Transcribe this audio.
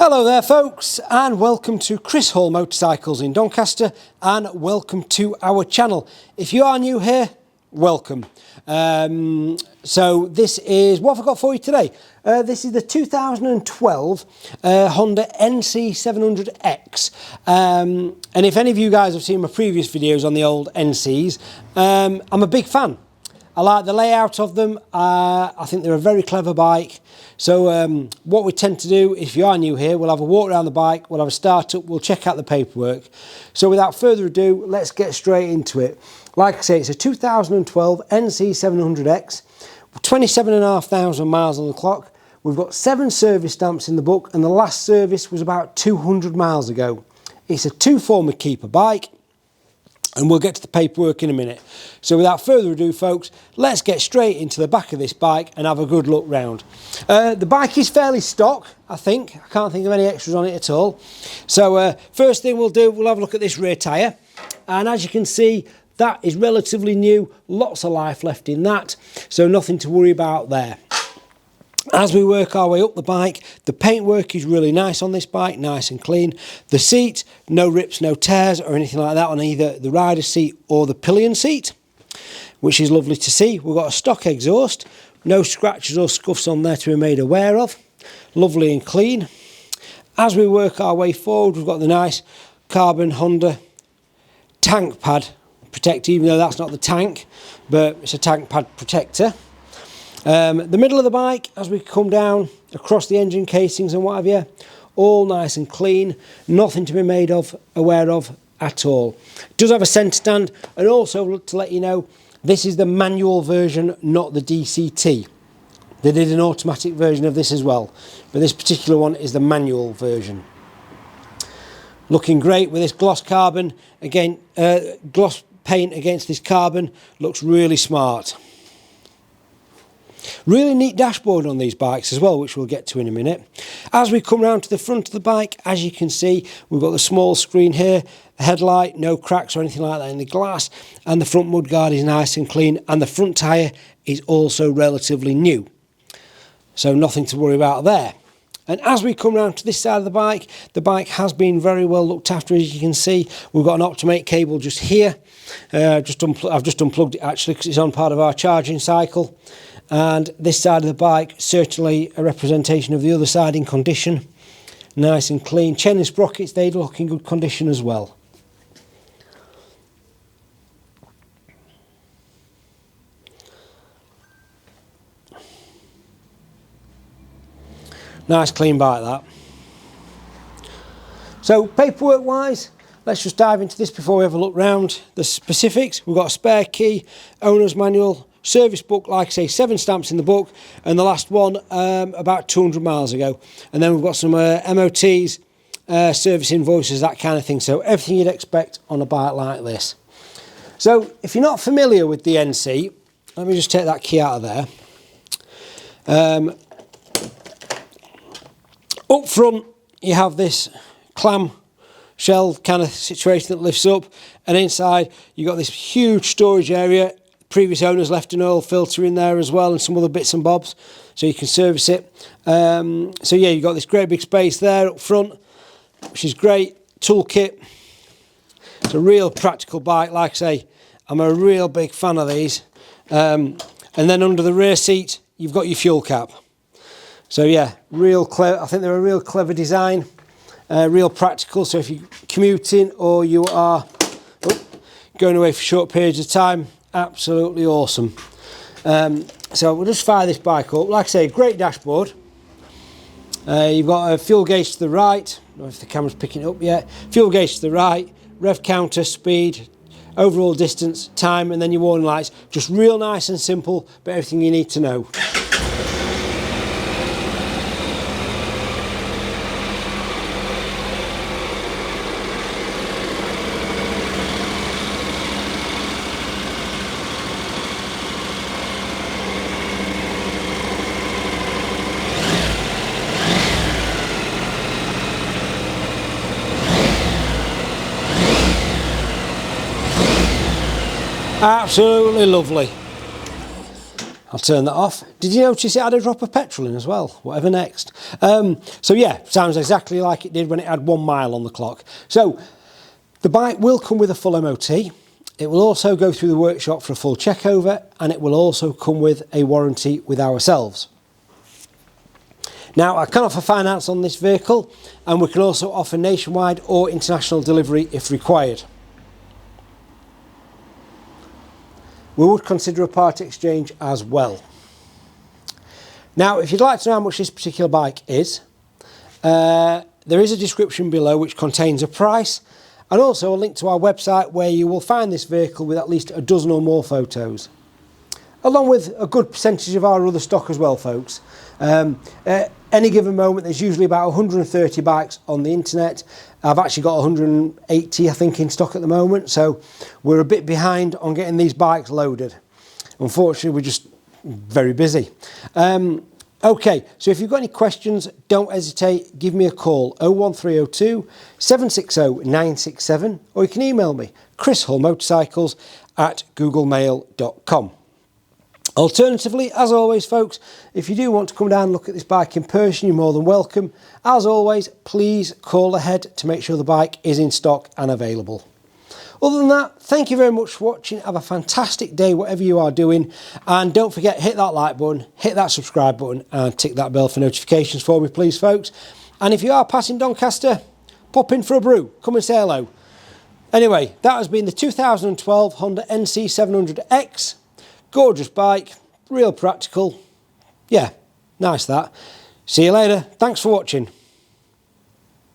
Hello there folks, and welcome to Chris Hall Motorcycles in Doncaster, and welcome to our channel. If you are new here, welcome. So this is, what have I got for you today? This is the 2012 Honda NC700X, and if any of you guys have seen my previous videos on the old NCs, I'm a big fan. I like the layout of them. I think they're a very clever bike. So what we tend to do, if you are new here, we'll have a walk around the bike, we'll have a start up, we'll check out the paperwork. So without further ado, let's get straight into it. Like I say, it's a 2012 NC700X, 27,500 miles on the clock. We've got 7 service stamps in the book, and the last service was about 200 miles ago. It's a 2-former keeper bike, and we'll get to the paperwork in a minute. So without further ado folks, let's get straight into the back of this bike and have a good look round. The bike is fairly stock, I think. I can't think of any extras on it at all. So first thing we'll do, we'll have a look at this rear tyre. And as you can see, that is relatively new. Lots of life left in that, so nothing to worry about there. As we work our way up the bike, the paintwork is really nice on this bike, nice and clean. The seat, no rips, no tears or anything like that on either the rider seat or the pillion seat, which is lovely to see. We've got a stock exhaust, no scratches or scuffs on there to be made aware of. Lovely and clean. As we work our way forward, we've got the nice carbon Honda tank pad protector, even though that's not the tank, but it's a tank pad protector. The middle of the bike, as we come down across the engine casings and what have you, all nice and clean, nothing to be made aware of at all. It does have a centre stand, and also to let you know, this is the manual version, not the DCT. They did an automatic version of this as well, but this particular one is the manual version. Looking great with this gloss carbon, again, gloss paint against this carbon, looks really smart. Really neat dashboard on these bikes as well, which we'll get to in a minute. As we come round to the front of the bike, as you can see, we've got the small screen here, the headlight, no cracks or anything like that in the glass, and the front mudguard is nice and clean, and the front tyre is also relatively new. So nothing to worry about there. And as we come round to this side of the bike has been very well looked after, as you can see. We've got an Optimate cable just here. I've just unplugged it actually because it's on part of our charging cycle. And this side of the bike, certainly a representation of the other side in condition. Nice and clean. Chain and sprockets, they look in good condition as well. Nice clean bike that. So paperwork wise, let's just dive into this before we have a look round the specifics. We've got a spare key, owner's manual, service book, like I say, 7 stamps in the book, and the last one about 200 miles ago. And then we've got some MOTs, service invoices, that kind of thing. So everything you'd expect on a bike like this. So if you're not familiar with the NC, let me just take that key out of there. Up front you have this clam shell kind of situation that lifts up, and inside you've got this huge storage area. Previous owners left an oil filter in there as well, and some other bits and bobs, so you can service it. So yeah, you've got this great big space there up front, which is great. Toolkit. It's a real practical bike. Like I say, I'm a real big fan of these. And then under the rear seat, you've got your fuel cap. So yeah, real clever. I think they're a real clever design, real practical. So if you're commuting or you are going away for short periods of time, absolutely awesome. So we'll just fire this bike up. Like I say, great dashboard. You've got a fuel gauge to the right. I don't know if the camera's picking it up yet. Fuel gauge to the right, rev counter, speed, overall distance, time, and then your warning lights. Just real nice and simple, but everything you need to know. Absolutely lovely. I'll turn that off. Did you notice it had a drop of petrol in as well? Whatever next. So yeah, sounds exactly like it did when it had 1 mile on the clock. So the bike will come with a full MOT. It will also go through the workshop for a full check over, and it will also come with a warranty with ourselves. Now, I can offer finance on this vehicle, and we can also offer nationwide or international delivery if required. We would consider a part exchange as well. Now, if you'd like to know how much this particular bike is, there is a description below which contains a price, and also a link to our website where you will find this vehicle with at least a dozen or more photos, along with a good percentage of our other stock as well, folks. At any given moment, there's usually about 130 bikes on the internet. I've actually got 180, I think, in stock at the moment, so we're a bit behind on getting these bikes loaded. Unfortunately, we're just very busy. Okay, so if you've got any questions, don't hesitate, give me a call, 01302 760 967, or you can email me, chrishullmotorcycles@googlemail.com. Alternatively, as always, folks, if you do want to come down and look at this bike in person, you're more than welcome. As always, please call ahead to make sure the bike is in stock and available. Other than that, thank you very much for watching. Have a fantastic day, whatever you are doing. And don't forget, hit that like button, hit that subscribe button, and tick that bell for notifications for me, please, folks. And if you are passing Doncaster, pop in for a brew. Come and say hello. Anyway, that has been the 2012 Honda NC700X. Gorgeous bike, real practical. Yeah, nice that. See you later. Thanks for watching.